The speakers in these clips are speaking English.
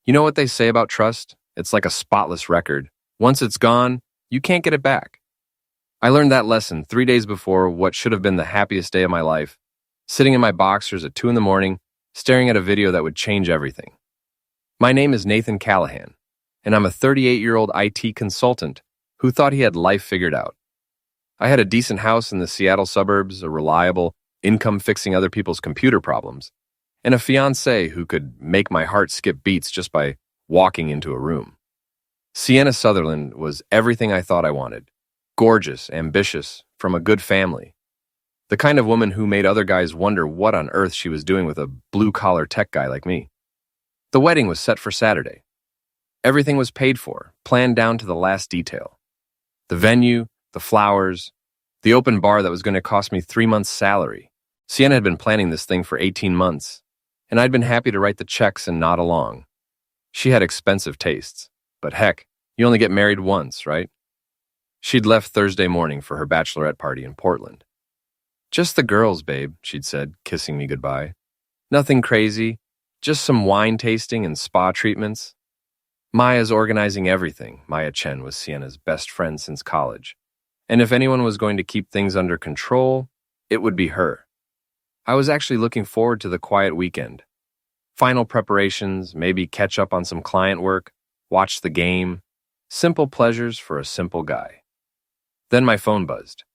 You know what they say about trust? It's like a spotless record. Once it's gone, you can't get it back. I learned that lesson 3 days before what should have been the happiest day of my life, sitting in my boxers at 2 in the morning, staring at a video that would change everything. My name is Nathan Callahan, and I'm a 38-year-old IT consultant who thought he had life figured out. I had a decent house in the Seattle suburbs, a reliable income fixing other people's computer problems, and a fiancée who could make my heart skip beats just by walking into a room. Sienna Sutherland was everything I thought I wanted. Gorgeous, ambitious, from a good family. The kind of woman who made other guys wonder what on earth she was doing with a blue-collar tech guy like me. The wedding was set for Saturday. Everything was paid for, planned down to the last detail. The venue, the flowers, the open bar that was going to cost me 3 months' salary. Sienna had been planning this thing for 18 months, and I'd been happy to write the checks and nod along. She had expensive tastes, but heck, you only get married once, right? She'd left Thursday morning for her bachelorette party in Portland. "Just the girls, babe," she'd said, kissing me goodbye. "Nothing crazy, just some wine tasting and spa treatments." Maya's organizing everything. Maya Chen was Sienna's best friend since college. And if anyone was going to keep things under control, it would be her. I was actually looking forward to the quiet weekend. Final preparations, maybe catch up on some client work, watch the game. Simple pleasures for a simple guy. Then my phone buzzed.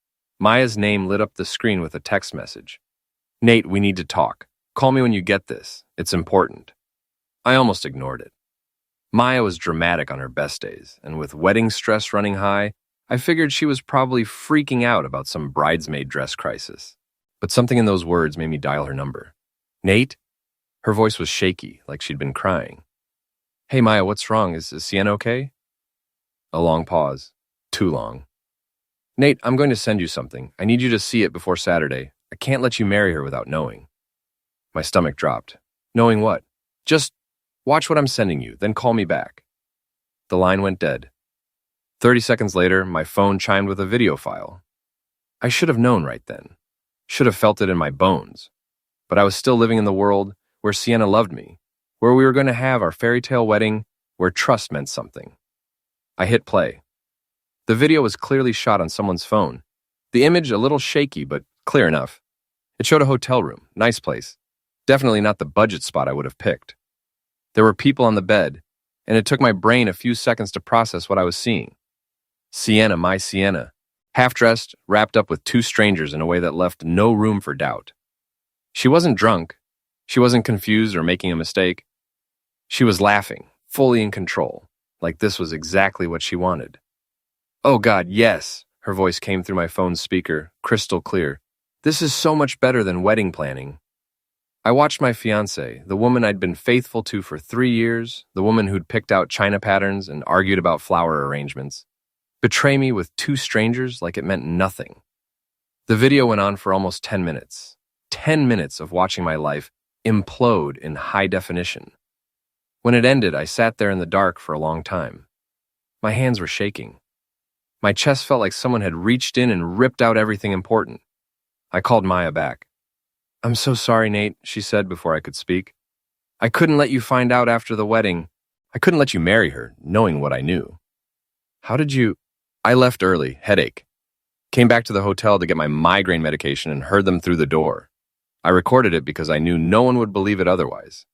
Maya's name lit up the screen with a text message. "Nate, we need to talk. Call me when you get this. It's important." I almost ignored it. Maya was dramatic on her best days, and with wedding stress running high, I figured she was probably freaking out about some bridesmaid dress crisis. But something in those words made me dial her number. "Nate?" Her voice was shaky, like she'd been crying. "Hey, Maya, what's wrong? Is Sienna okay?" A long pause. Too long. "Nate, I'm going to send you something. I need you to see it before Saturday. I can't let you marry her without knowing." My stomach dropped. "Knowing what?" "Just watch what I'm sending you, then call me back." The line went dead. 30 seconds later, my phone chimed with a video file. I should have known right then. Should have felt it in my bones. But I was still living in the world where Sienna loved me, where we were going to have our fairy tale wedding, where trust meant something. I hit play. The video was clearly shot on someone's phone. The image a little shaky, but clear enough. It showed a hotel room, nice place. Definitely not the budget spot I would have picked. There were people on the bed, and it took my brain a few seconds to process what I was seeing. Sienna, my Sienna, half-dressed, wrapped up with 2 strangers in a way that left no room for doubt. She wasn't drunk. She wasn't confused or making a mistake. She was laughing, fully in control, like this was exactly what she wanted. "Oh God, yes," her voice came through my phone's speaker, crystal clear. "This is so much better than wedding planning." I watched my fiancée, the woman I'd been faithful to for 3 years, the woman who'd picked out china patterns and argued about flower arrangements, betray me with 2 strangers like it meant nothing. The video went on for almost 10 minutes. 10 minutes of watching my life implode in high definition. When it ended, I sat there in the dark for a long time. My hands were shaking. My chest felt like someone had reached in and ripped out everything important. I called Maya back. "I'm so sorry, Nate," she said before I could speak. "I couldn't let you find out after the wedding. I couldn't let you marry her, knowing what I knew." "How did you—" I left early, headache. Came back to the hotel to get my migraine medication and heard them through the door. I recorded it because I knew no one would believe it otherwise.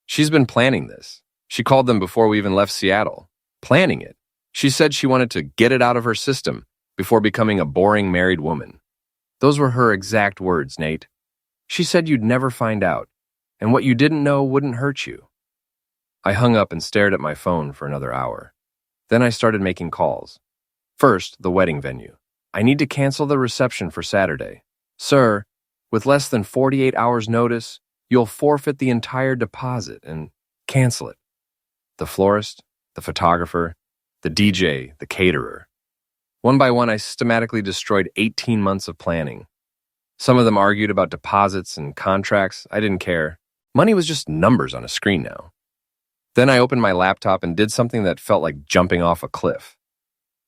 She's been planning this. She called them before we even left Seattle. Planning it. She said she wanted to get it out of her system before becoming a boring married woman. Those were her exact words, Nate. She said you'd never find out, and what you didn't know wouldn't hurt you. I hung up and stared at my phone for another hour. Then I started making calls. First, the wedding venue. "I need to cancel the reception for Saturday. Sir, with less than 48 hours notice, you'll forfeit the entire deposit and cancel it." The florist, the photographer, the DJ, the caterer. One by one, I systematically destroyed 18 months of planning. Some of them argued about deposits and contracts. I didn't care. Money was just numbers on a screen now. Then I opened my laptop and did something that felt like jumping off a cliff.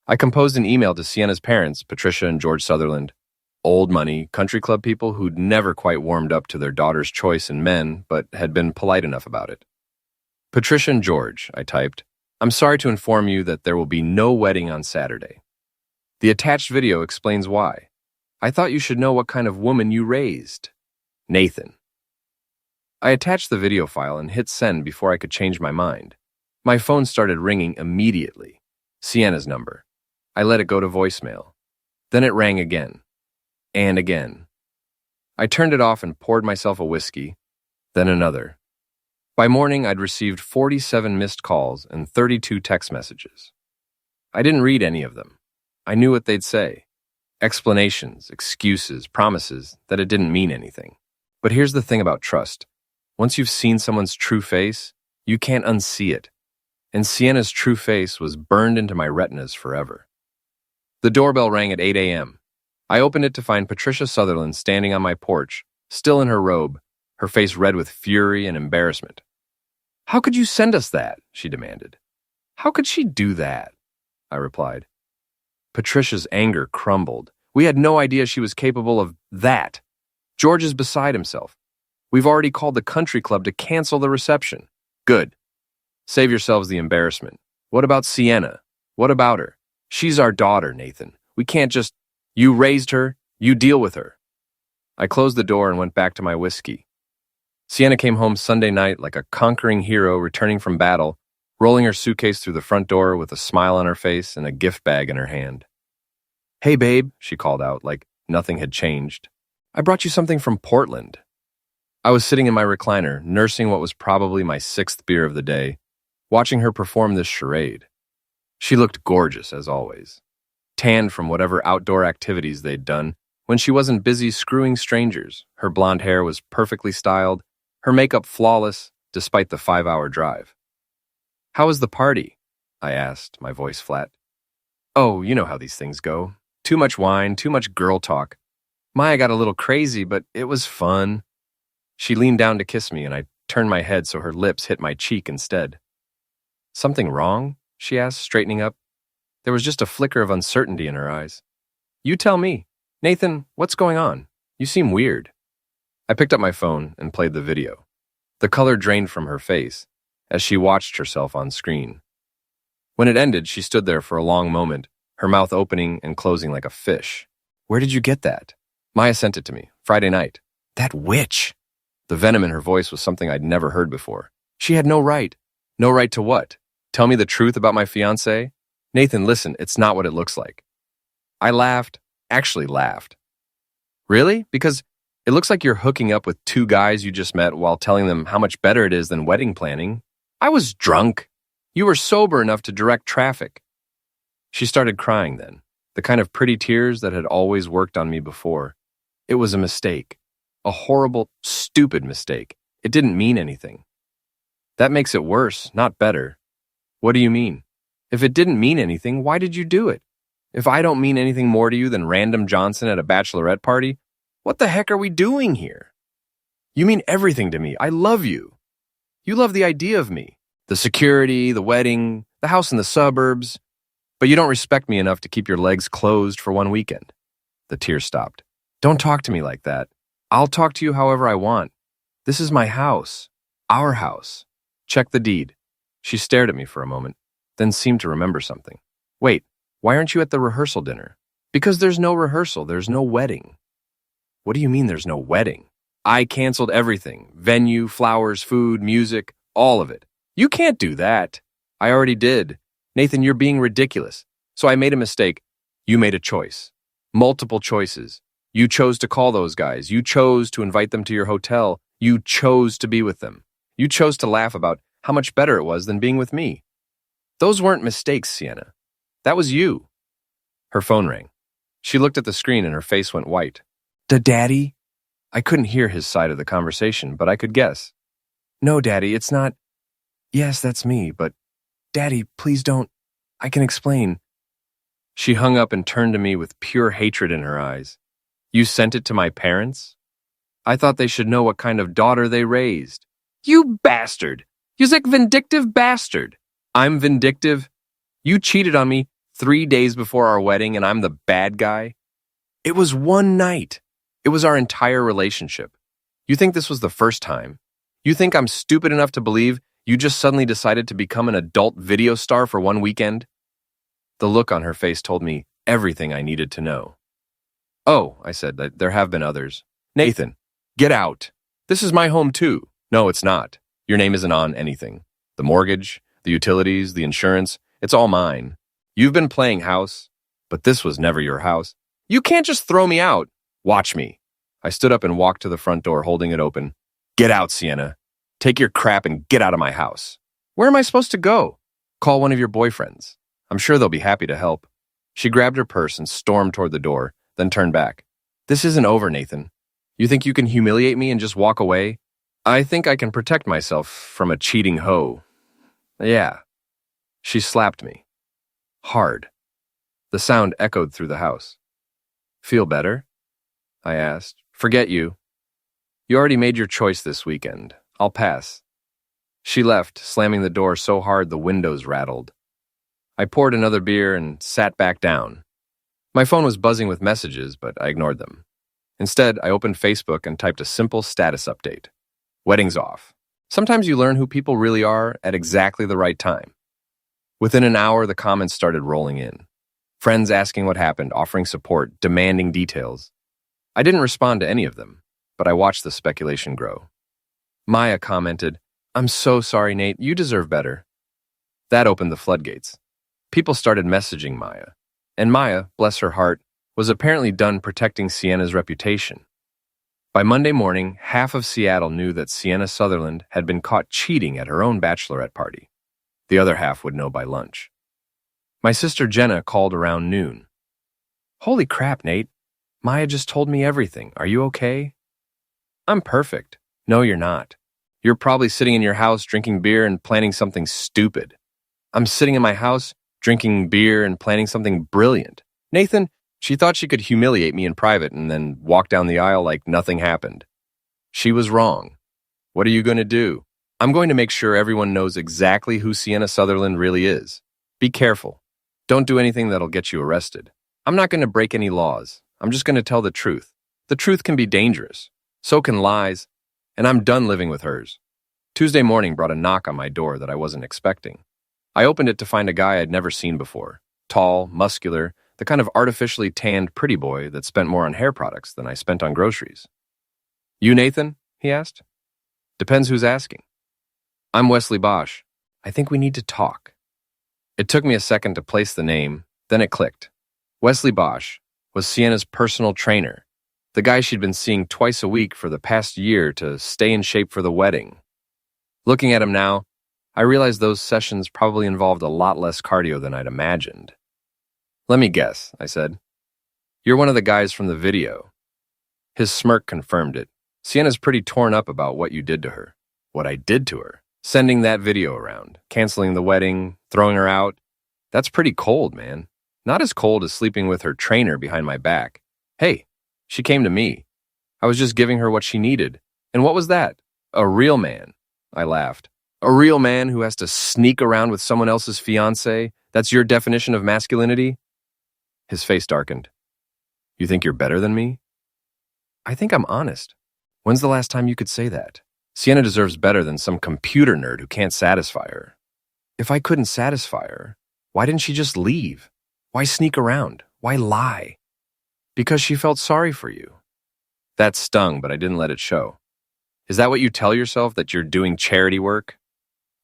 I composed an email to Sienna's parents, Patricia and George Sutherland, old money, country club people who'd never quite warmed up to their daughter's choice in men, but had been polite enough about it. Patricia and George, I typed. I'm sorry to inform you that there will be no wedding on Saturday. The attached video explains why. I thought you should know what kind of woman you raised. Nathan. I attached the video file and hit send before I could change my mind. My phone started ringing immediately. Sienna's number. I let it go to voicemail. Then it rang again. And again. I turned it off and poured myself a whiskey, then another. By morning, I'd received 47 missed calls and 32 text messages. I didn't read any of them. I knew what they'd say. Explanations, excuses, promises that it didn't mean anything. But here's the thing about trust. Once you've seen someone's true face, you can't unsee it. And Sienna's true face was burned into my retinas forever. The doorbell rang at 8 a.m. I opened it to find Patricia Sutherland standing on my porch, still in her robe, her face red with fury and embarrassment. How could you send us that? She demanded. How could she do that? I replied. Patricia's anger crumbled. We had no idea she was capable of that. George is beside himself. We've already called the country club to cancel the reception. Good. Save yourselves the embarrassment. What about Sienna? What about her? She's our daughter, Nathan. We can't just... You raised her. You deal with her. I closed the door and went back to my whiskey. Sienna came home Sunday night like a conquering hero returning from battle, rolling her suitcase through the front door with a smile on her face and a gift bag in her hand. Hey, babe, she called out like nothing had changed. I brought you something from Portland. I was sitting in my recliner, nursing what was probably my 6th beer of the day, watching her perform this charade. She looked gorgeous, as always, tanned from whatever outdoor activities they'd done. When she wasn't busy screwing strangers, her blonde hair was perfectly styled, her makeup flawless, despite the 5-hour drive. How was the party? I asked, my voice flat. Oh, you know how these things go. Too much wine, too much girl talk. Maya got a little crazy, but it was fun. She leaned down to kiss me, and I turned my head so her lips hit my cheek instead. Something wrong? She asked, straightening up. There was just a flicker of uncertainty in her eyes. You tell me. Nathan, what's going on? You seem weird. I picked up my phone and played the video. The color drained from her face as she watched herself on screen. When it ended, she stood there for a long moment, her mouth opening and closing like a fish. Where did you get that? Maya sent it to me, Friday night. That witch! The venom in her voice was something I'd never heard before. She had no right. No right to what? Tell me the truth about my fiancé? Nathan, listen, it's not what it looks like. I laughed, actually laughed. Really? Because it looks like you're hooking up with 2 guys you just met while telling them how much better it is than wedding planning. I was drunk. You were sober enough to direct traffic. She started crying then, the kind of pretty tears that had always worked on me before. It was a mistake. A horrible, stupid mistake. It didn't mean anything. That makes it worse, not better. What do you mean? If it didn't mean anything, why did you do it? If I don't mean anything more to you than Random Johnson at a bachelorette party, what the heck are we doing here? You mean everything to me. I love you. You love the idea of me. The security, the wedding, the house in the suburbs. But you don't respect me enough to keep your legs closed for one weekend. The tears stopped. Don't talk to me like that. I'll talk to you however I want. This is my house. Our house. Check the deed. She stared at me for a moment, then seemed to remember something. Wait, why aren't you at the rehearsal dinner? Because there's no rehearsal, there's no wedding. What do you mean there's no wedding? I canceled everything. Venue, flowers, food, music, all of it. You can't do that. I already did. Nathan, you're being ridiculous. So I made a mistake. You made a choice. Multiple choices. You chose to call those guys. You chose to invite them to your hotel. You chose to be with them. You chose to laugh about how much better it was than being with me. Those weren't mistakes, Sienna. That was you. Her phone rang. She looked at the screen and her face went white. Daddy? I couldn't hear his side of the conversation, but I could guess. No, Daddy, it's not. Yes, that's me, but Daddy, please don't. I can explain. She hung up and turned to me with pure hatred in her eyes. You sent it to my parents? I thought they should know what kind of daughter they raised. You bastard! You're like vindictive bastard. I'm vindictive? You cheated on me 3 days before our wedding and I'm the bad guy? It was one night. It was our entire relationship. You think this was the first time? You think I'm stupid enough to believe You just suddenly decided to become an adult video star for one weekend? The look on her face told me everything I needed to know. Oh, I said, that there have been others. Nathan, get out. This is my home too. No, it's not. Your name isn't on anything. The mortgage, the utilities, the insurance, it's all mine. You've been playing house, but this was never your house. You can't just throw me out. Watch me. I stood up and walked to the front door, holding it open. Get out, Sienna. Take your crap and get out of my house. Where am I supposed to go? Call one of your boyfriends. I'm sure they'll be happy to help. She grabbed her purse and stormed toward the door, then turned back. This isn't over, Nathan. You think you can humiliate me and just walk away? I think I can protect myself from a cheating hoe. Yeah. She slapped me. Hard. The sound echoed through the house. Feel better? I asked. Forget you. You already made your choice this weekend. I'll pass. She left, slamming the door so hard the windows rattled. I poured another beer and sat back down. My phone was buzzing with messages, but I ignored them. Instead, I opened Facebook and typed a simple status update. Wedding's off. Sometimes you learn who people really are at exactly the right time. Within an hour, the comments started rolling in. Friends asking what happened, offering support, demanding details. I didn't respond to any of them, but I watched the speculation grow. Maya commented, I'm so sorry, Nate. You deserve better. That opened the floodgates. People started messaging Maya. And Maya, bless her heart, was apparently done protecting Sienna's reputation. By Monday morning, half of Seattle knew that Sienna Sutherland had been caught cheating at her own bachelorette party. The other half would know by lunch. My sister Jenna called around noon. Holy crap, Nate. Maya just told me everything. Are you okay? I'm perfect. No, you're not. You're probably sitting in your house drinking beer and planning something stupid. I'm sitting in my house drinking beer and planning something brilliant. Nathan, she thought she could humiliate me in private and then walk down the aisle like nothing happened. She was wrong. What are you going to do? I'm going to make sure everyone knows exactly who Sienna Sutherland really is. Be careful. Don't do anything that'll get you arrested. I'm not going to break any laws. I'm just going to tell the truth. The truth can be dangerous. So can lies. And I'm done living with hers. Tuesday morning brought a knock on my door that I wasn't expecting. I opened it to find a guy I'd never seen before. Tall, muscular, the kind of artificially tanned pretty boy that spent more on hair products than I spent on groceries. You, Nathan? He asked. Depends who's asking. I'm Wesley Bosch. I think we need to talk. It took me a second to place the name, then it clicked. Wesley Bosch was Sienna's personal trainer, the guy she'd been seeing twice a week for the past year to stay in shape for the wedding. Looking at him now, I realized those sessions probably involved a lot less cardio than I'd imagined. Let me guess, I said. You're one of the guys from the video. His smirk confirmed it. Sienna's pretty torn up about what you did to her. What I did to her. Sending that video around, canceling the wedding, throwing her out. That's pretty cold, man. Not as cold as sleeping with her trainer behind my back. Hey, she came to me. I was just giving her what she needed. And what was that? A real man. I laughed. A real man who has to sneak around with someone else's fiancée? That's your definition of masculinity? His face darkened. You think you're better than me? I think I'm honest. When's the last time you could say that? Sienna deserves better than some computer nerd who can't satisfy her. If I couldn't satisfy her, why didn't she just leave? Why sneak around? Why lie? Because she felt sorry for you. That stung, but I didn't let it show. Is that what you tell yourself, that you're doing charity work?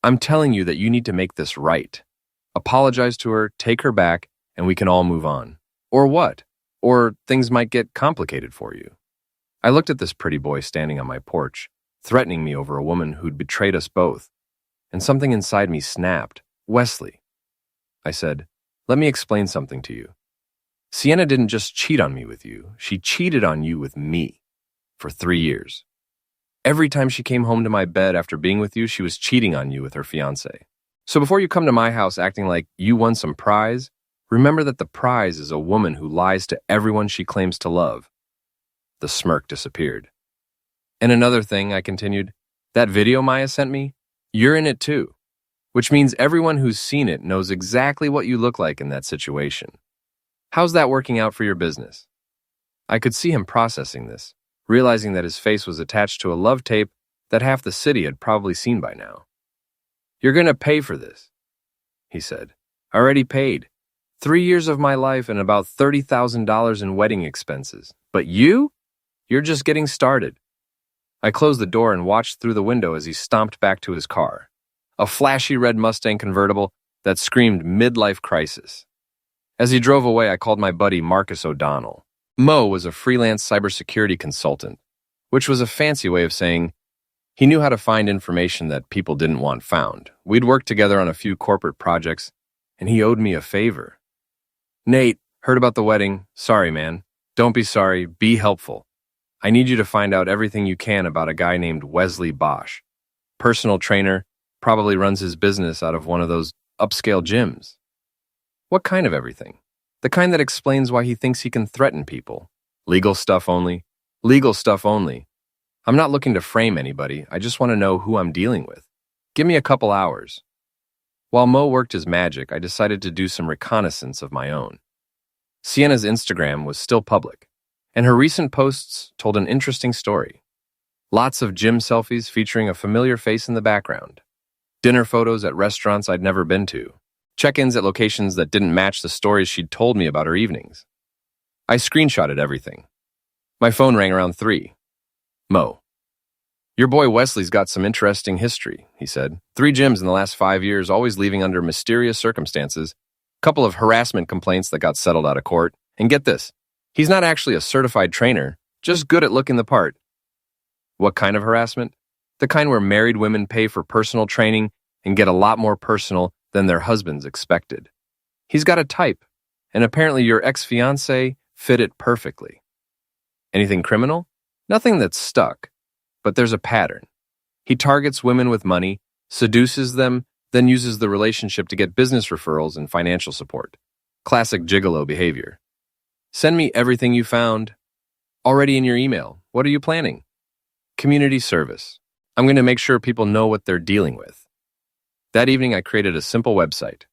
I'm telling you that you need to make this right. Apologize to her, take her back, and we can all move on. Or what? Or things might get complicated for you. I looked at this pretty boy standing on my porch, threatening me over a woman who'd betrayed us both, and something inside me snapped. Wesley. I said, let me explain something to you. Sienna didn't just cheat on me with you, she cheated on you with me. For 3 years. Every time she came home to my bed after being with you, she was cheating on you with her fiancé. So before you come to my house acting like you won some prize, remember that the prize is a woman who lies to everyone she claims to love. The smirk disappeared. And another thing, I continued, that video Maya sent me, you're in it too. Which means everyone who's seen it knows exactly what you look like in that situation. How's that working out for your business? I could see him processing this, realizing that his face was attached to a love tape that half the city had probably seen by now. You're going to pay for this, he said. I already paid. 3 years of my life and about $30,000 in wedding expenses. But you? You're just getting started. I closed the door and watched through the window as he stomped back to his car, a flashy red Mustang convertible that screamed midlife crisis. As he drove away, I called my buddy Marcus O'Donnell. Mo was a freelance cybersecurity consultant, which was a fancy way of saying he knew how to find information that people didn't want found. We'd worked together on a few corporate projects, and he owed me a favor. Nate, heard about the wedding. Sorry, man. Don't be sorry. Be helpful. I need you to find out everything you can about a guy named Wesley Bosch. Personal trainer, probably runs his business out of one of those upscale gyms. What kind of everything? The kind that explains why he thinks he can threaten people. Legal stuff only. Legal stuff only. I'm not looking to frame anybody. I just want to know who I'm dealing with. Give me a couple hours. While Mo worked his magic, I decided to do some reconnaissance of my own. Sienna's Instagram was still public, and her recent posts told an interesting story. Lots of gym selfies featuring a familiar face in the background. Dinner photos at restaurants I'd never been to. Check-ins at locations that didn't match the stories she'd told me about her evenings. I screenshotted everything. My phone rang around 3. Mo. Your boy Wesley's got some interesting history, he said. 3 gyms in the last 5 years, always leaving under mysterious circumstances. Couple of harassment complaints that got settled out of court. And get this, he's not actually a certified trainer, just good at looking the part. What kind of harassment? The kind where married women pay for personal training and get a lot more personal than their husbands expected. He's got a type, and apparently your ex-fiancée fit it perfectly. Anything criminal? Nothing that's stuck, but there's a pattern. He targets women with money, seduces them, then uses the relationship to get business referrals and financial support. Classic gigolo behavior. Send me everything you found. Already in your email. What are you planning? Community service. I'm going to make sure people know what they're dealing with. That evening, I created a simple website.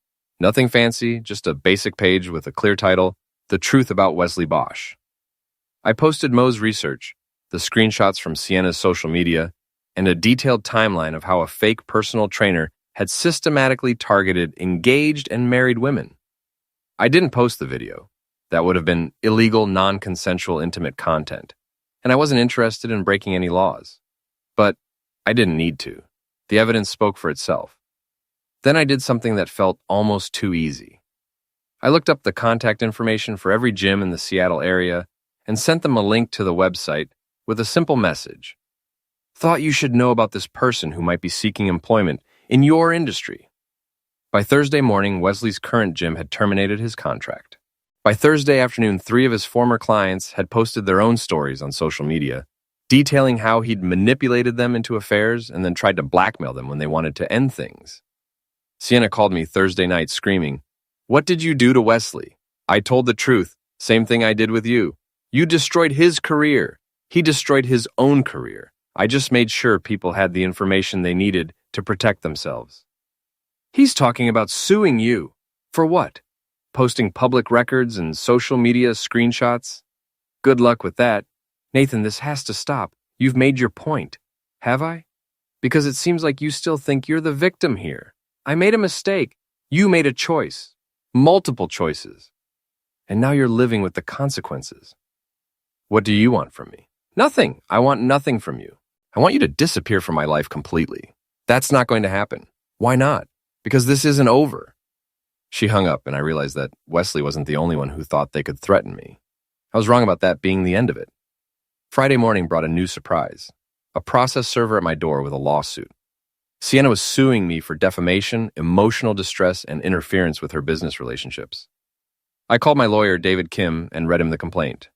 Nothing fancy, just a basic page with a clear title, The Truth About Wesley Bosch. I posted Mo's research, the screenshots from Sienna's social media, and a detailed timeline of how a fake personal trainer had systematically targeted engaged and married women. I didn't post the video. That would have been illegal, non-consensual, intimate content, and I wasn't interested in breaking any laws. But I didn't need to. The evidence spoke for itself. Then I did something that felt almost too easy. I looked up the contact information for every gym in the Seattle area and sent them a link to the website with a simple message. Thought you should know about this person who might be seeking employment in your industry. By Thursday morning, Wesley's current gym had terminated his contract. By Thursday afternoon, 3 of his former clients had posted their own stories on social media, detailing how he'd manipulated them into affairs and then tried to blackmail them when they wanted to end things. Sienna called me Thursday night screaming, "What did you do to Wesley?" I told the truth, same thing I did with you. You destroyed his career. He destroyed his own career. I just made sure people had the information they needed to protect themselves. He's talking about suing you. For what? Posting public records and social media screenshots? Good luck with that. Nathan, this has to stop. You've made your point. Have I? Because it seems like you still think you're the victim here. I made a mistake. You made a choice. Multiple choices. And now you're living with the consequences. What do you want from me? Nothing. I want nothing from you. I want you to disappear from my life completely. That's not going to happen. Why not? Because this isn't over. She hung up, and I realized that Wesley wasn't the only one who thought they could threaten me. I was wrong about that being the end of it. Friday morning brought a new surprise. A process server at my door with a lawsuit. Sienna was suing me for defamation, emotional distress, and interference with her business relationships. I called my lawyer, David Kim, and read him the complaint.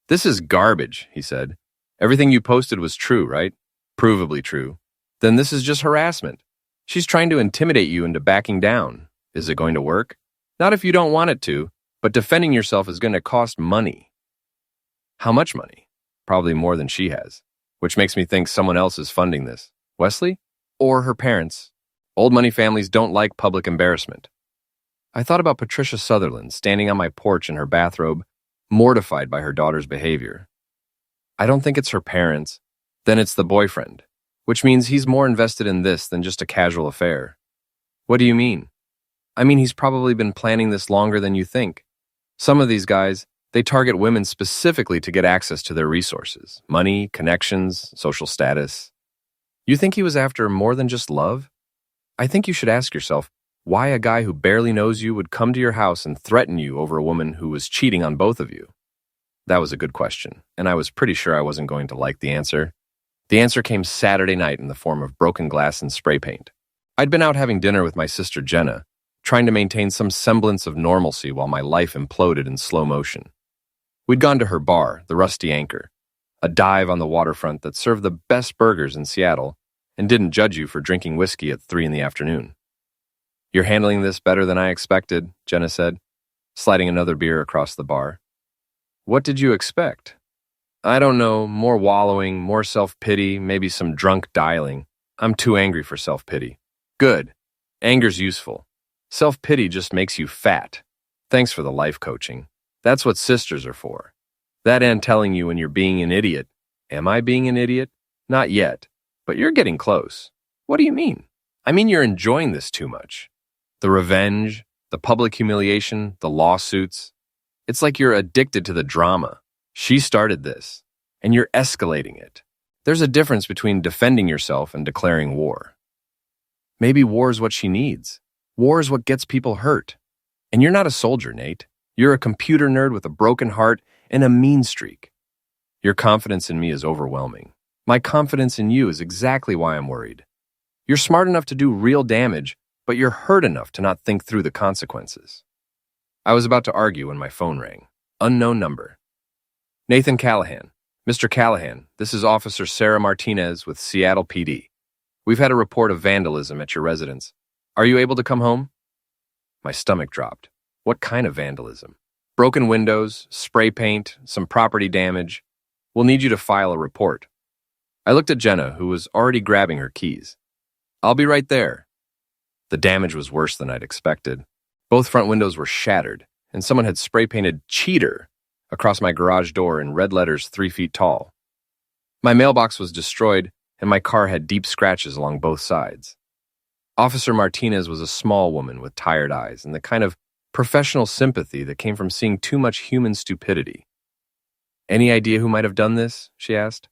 This is garbage, he said. Everything you posted was true, right? Provably true. Then this is just harassment. She's trying to intimidate you into backing down. Is it going to work? Not if you don't want it to, but defending yourself is going to cost money. How much money? Probably more than she has, which makes me think someone else is funding this. Wesley? Or her parents. Old money families don't like public embarrassment. I thought about Patricia Sutherland standing on my porch in her bathrobe, mortified by her daughter's behavior. I don't think it's her parents. Then it's the boyfriend, which means he's more invested in this than just a casual affair. What do you mean? I mean, he's probably been planning this longer than you think. Some of these guys, they target women specifically to get access to their resources, money, connections, social status. You think he was after more than just love? I think you should ask yourself why a guy who barely knows you would come to your house and threaten you over a woman who was cheating on both of you. That was a good question, and I was pretty sure I wasn't going to like the answer. The answer came Saturday night in the form of broken glass and spray paint. I'd been out having dinner with my sister Jenna, trying to maintain some semblance of normalcy while my life imploded in slow motion. We'd gone to her bar, the Rusty Anchor, a dive on the waterfront that served the best burgers in Seattle and didn't judge you for drinking whiskey at 3 in the afternoon. You're handling this better than I expected, Jenna said, sliding another beer across the bar. What did you expect? I don't know, more wallowing, more self-pity, maybe some drunk dialing. I'm too angry for self-pity. Good. Anger's useful. Self-pity just makes you fat. Thanks for the life coaching. That's what sisters are for. That and telling you when you're being an idiot. Am I being an idiot? Not yet, but you're getting close. What do you mean? I mean you're enjoying this too much. The revenge, the public humiliation, the lawsuits. It's like you're addicted to the drama. She started this, and you're escalating it. There's a difference between defending yourself and declaring war. Maybe war is what she needs. War is what gets people hurt. And you're not a soldier, Nate. You're a computer nerd with a broken heart and a mean streak. Your confidence in me is overwhelming. My confidence in you is exactly why I'm worried. You're smart enough to do real damage, but you're hurt enough to not think through the consequences. I was about to argue when my phone rang. Unknown number. Nathan Callahan. Mr. Callahan, this is Officer Sarah Martinez with Seattle PD. We've had a report of vandalism at your residence. Are you able to come home? My stomach dropped. What kind of vandalism? Broken windows, spray paint, some property damage. We'll need you to file a report. I looked at Jenna, who was already grabbing her keys. I'll be right there. The damage was worse than I'd expected. Both front windows were shattered, and someone had spray-painted "Cheater" across my garage door in red letters 3 feet tall. My mailbox was destroyed, and my car had deep scratches along both sides. Officer Martinez was a small woman with tired eyes and the kind of professional sympathy that came from seeing too much human stupidity. Any idea who might have done this? She asked.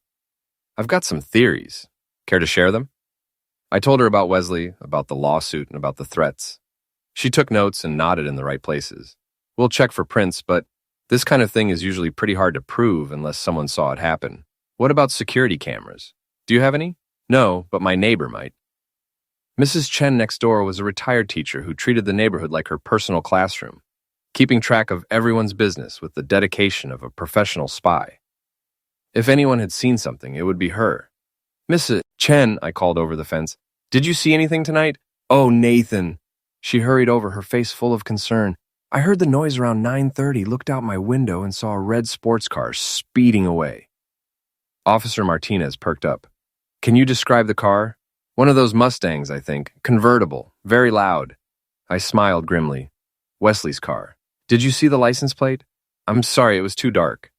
I've got some theories. Care to share them? I told her about Wesley, about the lawsuit, and about the threats. She took notes and nodded in the right places. We'll check for prints, but this kind of thing is usually pretty hard to prove unless someone saw it happen. What about security cameras? Do you have any? No, but my neighbor might. Mrs. Chen next door was a retired teacher who treated the neighborhood like her personal classroom, keeping track of everyone's business with the dedication of a professional spy. If anyone had seen something, it would be her. Mrs. Chen, I called over the fence. Did you see anything tonight? Oh, Nathan. She hurried over, her face full of concern. I heard the noise around 9:30, looked out my window, and saw a red sports car speeding away. Officer Martinez perked up. Can you describe the car? One of those Mustangs, I think. Convertible. Very loud. I smiled grimly. Wesley's car. Did you see the license plate? I'm sorry, it was too dark.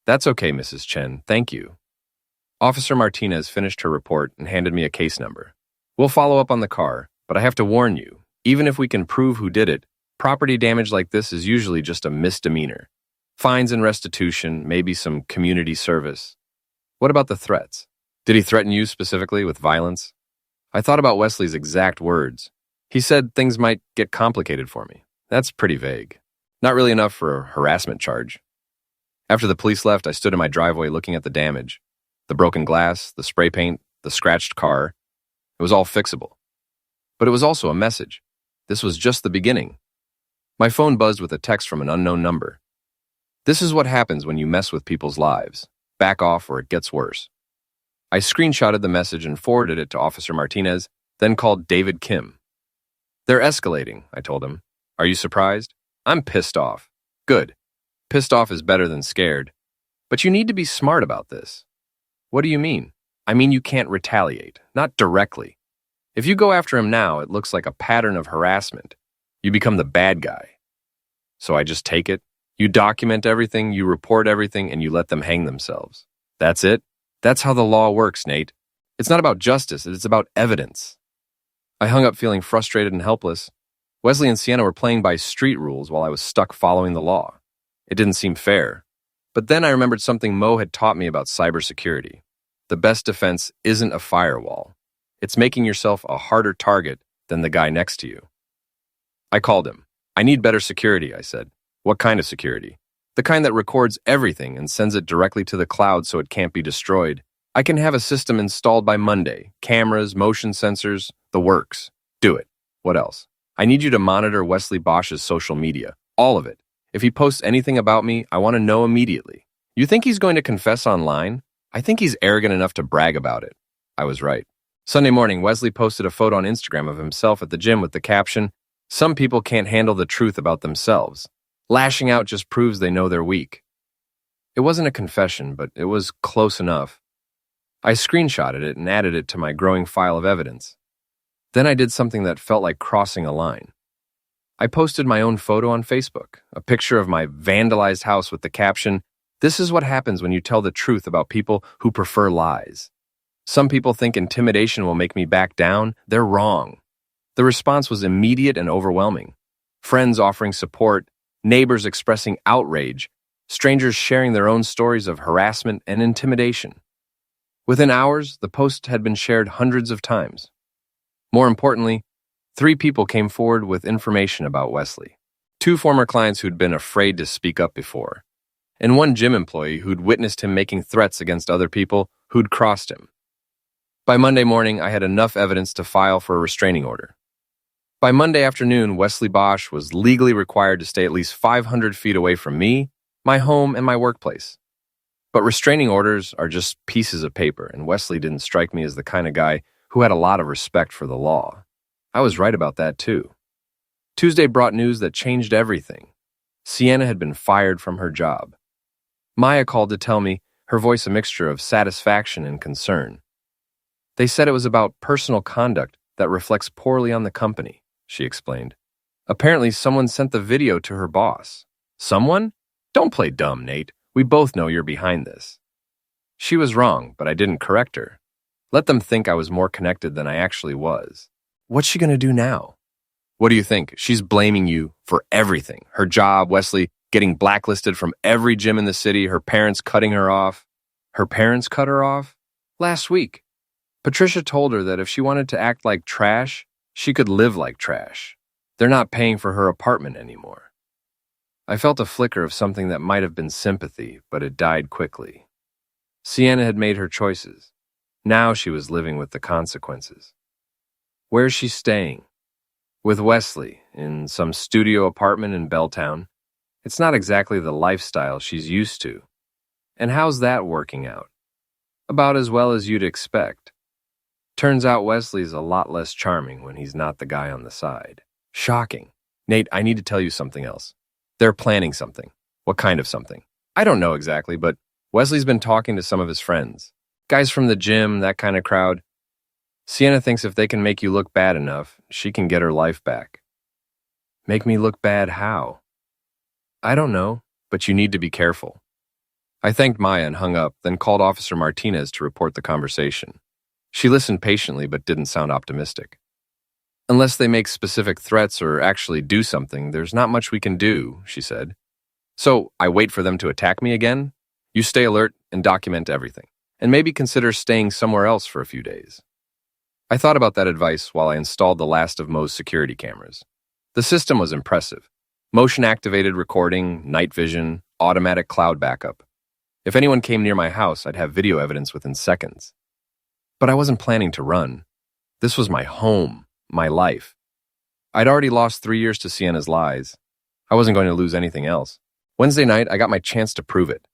That's okay, Mrs. Chen. Thank you. Officer Martinez finished her report and handed me a case number. We'll follow up on the car, but I have to warn you, even if we can prove who did it, property damage like this is usually just a misdemeanor. Fines and restitution, maybe some community service. What about the threats? Did he threaten you specifically with violence? I thought about Wesley's exact words. He said things might get complicated for me. That's pretty vague. Not really enough for a harassment charge. After the police left, I stood in my driveway looking at the damage. The broken glass, the spray paint, the scratched car. It was all fixable. But it was also a message. This was just the beginning. My phone buzzed with a text from an unknown number. This is what happens when you mess with people's lives. Back off or it gets worse. I screenshotted the message and forwarded it to Officer Martinez, then called David Kim. They're escalating, I told him. Are you surprised? I'm pissed off. Good. Pissed off is better than scared. But you need to be smart about this. What do you mean? I mean you can't retaliate, not directly. If you go after him now, it looks like a pattern of harassment. You become the bad guy. So I just take it. You document everything, you report everything, and you let them hang themselves. That's it. That's how the law works, Nate. It's not about justice, it's about evidence. I hung up feeling frustrated and helpless. Wesley and Sienna were playing by street rules while I was stuck following the law. It didn't seem fair. But then I remembered something Mo had taught me about cybersecurity. The best defense isn't a firewall. It's making yourself a harder target than the guy next to you. I called him. I need better security, I said. What kind of security? The kind that records everything and sends it directly to the cloud so it can't be destroyed. I can have a system installed by Monday. Cameras, motion sensors, the works. Do it. What else? I need you to monitor Wesley Bosch's social media. All of it. If he posts anything about me, I want to know immediately. You think he's going to confess online? I think he's arrogant enough to brag about it. I was right. Sunday morning, Wesley posted a photo on Instagram of himself at the gym with the caption, "Some people can't handle the truth about themselves. Lashing out just proves they know they're weak." It wasn't a confession, but it was close enough. I screenshotted it and added it to my growing file of evidence. Then I did something that felt like crossing a line. I posted my own photo on Facebook, a picture of my vandalized house with the caption, "This is what happens when you tell the truth about people who prefer lies." Some people think intimidation will make me back down. They're wrong. The response was immediate and overwhelming. Friends offering support, neighbors expressing outrage, strangers sharing their own stories of harassment and intimidation. Within hours, the post had been shared hundreds of times. More importantly, 3 people came forward with information about Wesley. 2 former clients who'd been afraid to speak up before, and 1 gym employee who'd witnessed him making threats against other people who'd crossed him. By Monday morning, I had enough evidence to file for a restraining order. By Monday afternoon, Wesley Bosch was legally required to stay at least 500 feet away from me, my home, and my workplace. But restraining orders are just pieces of paper, and Wesley didn't strike me as the kind of guy who had a lot of respect for the law. I was right about that, too. Tuesday brought news that changed everything. Sienna had been fired from her job. Maya called to tell me, her voice a mixture of satisfaction and concern. They said it was about personal conduct that reflects poorly on the company, she explained. Apparently, someone sent the video to her boss. Someone? Don't play dumb, Nate. We both know you're behind this. She was wrong, but I didn't correct her. Let them think I was more connected than I actually was. What's she going to do now? What do you think? She's blaming you for everything. Her job, Wesley getting blacklisted from every gym in the city, her parents cutting her off. Her parents cut her off? Last week. Patricia told her that if she wanted to act like trash, she could live like trash. They're not paying for her apartment anymore. I felt a flicker of something that might have been sympathy, but it died quickly. Sienna had made her choices. Now she was living with the consequences. Where's she staying? With Wesley, in some studio apartment in Belltown. It's not exactly the lifestyle she's used to. And how's that working out? About as well as you'd expect. Turns out Wesley's a lot less charming when he's not the guy on the side. Shocking. Nate, I need to tell you something else. They're planning something. What kind of something? I don't know exactly, but Wesley's been talking to some of his friends. Guys from the gym, that kind of crowd. Sienna thinks if they can make you look bad enough, she can get her life back. Make me look bad how? I don't know, but you need to be careful. I thanked Maya and hung up, then called Officer Martinez to report the conversation. She listened patiently but didn't sound optimistic. Unless they make specific threats or actually do something, there's not much we can do, she said. So, I wait for them to attack me again? You stay alert and document everything, and maybe consider staying somewhere else for a few days. I thought about that advice while I installed the last of Mo's security cameras. The system was impressive. Motion-activated recording, night vision, automatic cloud backup. If anyone came near my house, I'd have video evidence within seconds. But I wasn't planning to run. This was my home. My life. I'd already lost 3 years to Sienna's lies. I wasn't going to lose anything else. Wednesday night, I got my chance to prove it.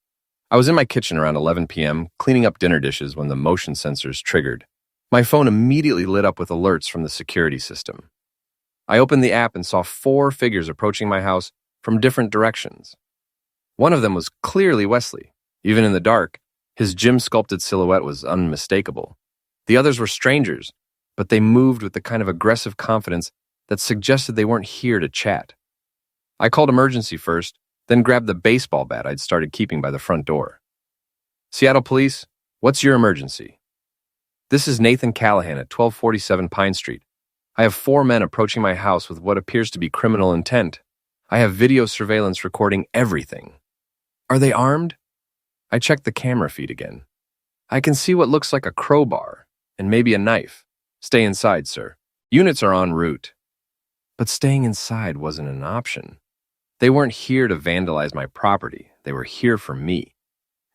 I was in my kitchen around 11 p.m., cleaning up dinner dishes when the motion sensors triggered. My phone immediately lit up with alerts from the security system. I opened the app and saw 4 figures approaching my house from different directions. One of them was clearly Wesley. Even in the dark, his gym-sculpted silhouette was unmistakable. The others were strangers, but they moved with the kind of aggressive confidence that suggested they weren't here to chat. I called emergency first, then grabbed the baseball bat I'd started keeping by the front door. Seattle Police, what's your emergency? This is Nathan Callahan at 1247 Pine Street. I have 4 men approaching my house with what appears to be criminal intent. I have video surveillance recording everything. Are they armed? I checked the camera feed again. I can see what looks like a crowbar and maybe a knife. Stay inside, sir. Units are en route. But staying inside wasn't an option. They weren't here to vandalize my property. They were here for me.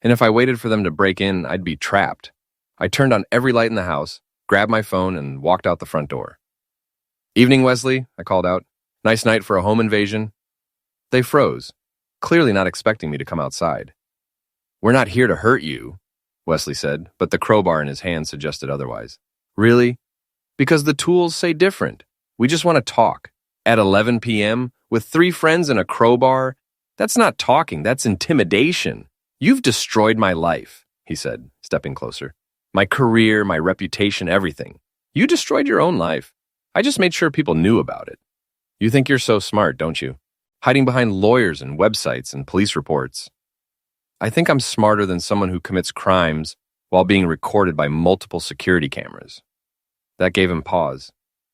And if I waited for them to break in, I'd be trapped. I turned on every light in the house, grabbed my phone, and walked out the front door. "Evening, Wesley," I called out. "Nice night for a home invasion." They froze, clearly not expecting me to come outside. "We're not here to hurt you," Wesley said, but the crowbar in his hand suggested otherwise. "Really? Because the tools say different. We just want to talk. At 11 p.m., with 3 friends and a crowbar? That's not talking, that's intimidation. You've destroyed my life," he said, stepping closer. "My career, my reputation, everything. You destroyed your own life. I just made sure people knew about it. You think you're so smart, don't you? Hiding behind lawyers and websites and police reports. I think I'm smarter than someone who commits crimes while being recorded by multiple security cameras." That gave him pause.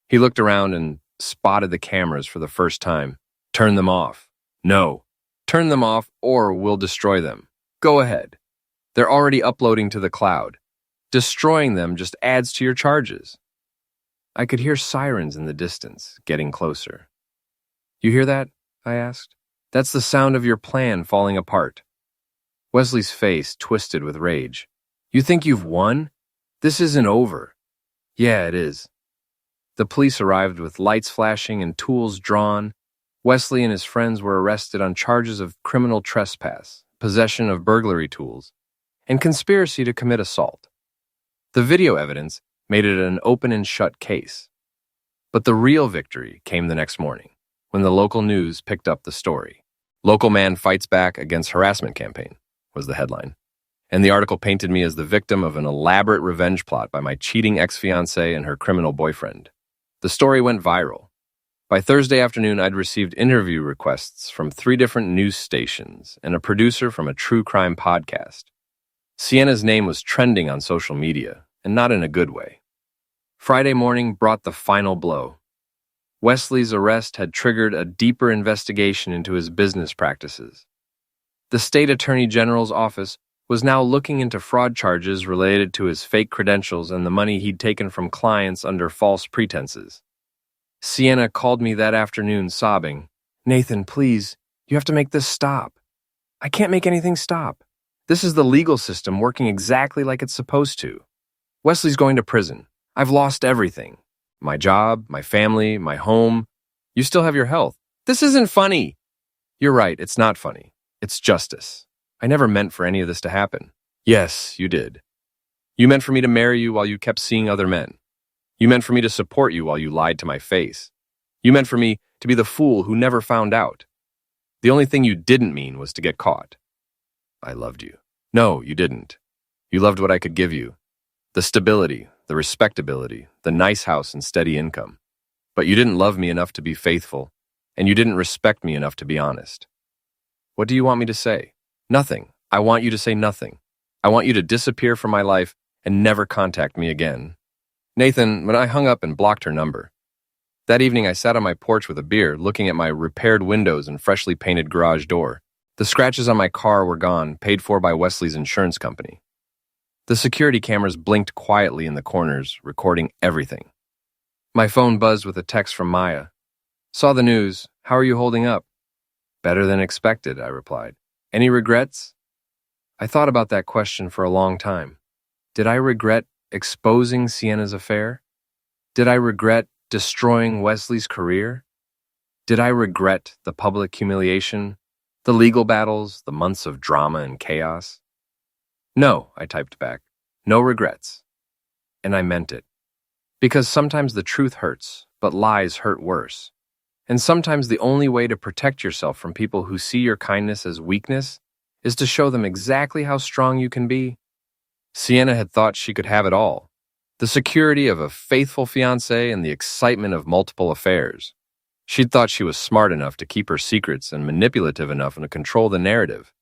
He looked around and spotted the cameras for the first time. "Turn them off." "No. Turn them off or we'll destroy them. Go ahead. They're already uploading to the cloud. Destroying them just adds to your charges." I could hear sirens in the distance, getting closer. "You hear that?" I asked. "That's the sound of your plan falling apart." Wesley's face twisted with rage. "You think you've won? This isn't over." "Yeah, it is." The police arrived with lights flashing and tools drawn. Wesley and his friends were arrested on charges of criminal trespass, possession of burglary tools, and conspiracy to commit assault. The video evidence made it an open and shut case. But the real victory came the next morning, when the local news picked up the story. "Local man fights back against harassment campaign," was the headline. And the article painted me as the victim of an elaborate revenge plot by my cheating ex-fiancée and her criminal boyfriend. The story went viral. By Thursday afternoon, I'd received interview requests from 3 different news stations and a producer from a true crime podcast. Sienna's name was trending on social media, and not in a good way. Friday morning brought the final blow. Wesley's arrest had triggered a deeper investigation into his business practices. The state attorney general's office was now looking into fraud charges related to his fake credentials and the money he'd taken from clients under false pretenses. Sienna called me that afternoon sobbing, "Nathan, please, you have to make this stop." "I can't make anything stop. This is the legal system working exactly like it's supposed to. Wesley's going to prison. I've lost everything. My job, my family, my home. You still have your health. This isn't funny." "You're right, it's not funny. It's justice. I never meant for any of this to happen." "Yes, you did. You meant for me to marry you while you kept seeing other men. You meant for me to support you while you lied to my face. You meant for me to be the fool who never found out. The only thing you didn't mean was to get caught." "I loved you." "No, you didn't. You loved what I could give you. The stability, the respectability, the nice house and steady income. But you didn't love me enough to be faithful, and you didn't respect me enough to be honest. What do you want me to say?" "Nothing. I want you to say nothing. I want you to disappear from my life and never contact me again." Nathan, when I hung up and blocked her number. That evening I sat on my porch with a beer, looking at my repaired windows and freshly painted garage door. The scratches on my car were gone, paid for by Wesley's insurance company. The security cameras blinked quietly in the corners, recording everything. My phone buzzed with a text from Maya. "Saw the news. How are you holding up?" "Better than expected," I replied. "Any regrets?" I thought about that question for a long time. Did I regret exposing Sienna's affair? Did I regret destroying Wesley's career? Did I regret the public humiliation, the legal battles, the months of drama and chaos? "No," I typed back. "No regrets." And I meant it. Because sometimes the truth hurts, but lies hurt worse. And sometimes the only way to protect yourself from people who see your kindness as weakness is to show them exactly how strong you can be. Sienna had thought she could have it all. The security of a faithful fiancé and the excitement of multiple affairs. She'd thought she was smart enough to keep her secrets and manipulative enough to control the narrative.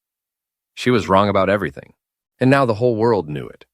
She was wrong about everything, and now the whole world knew it.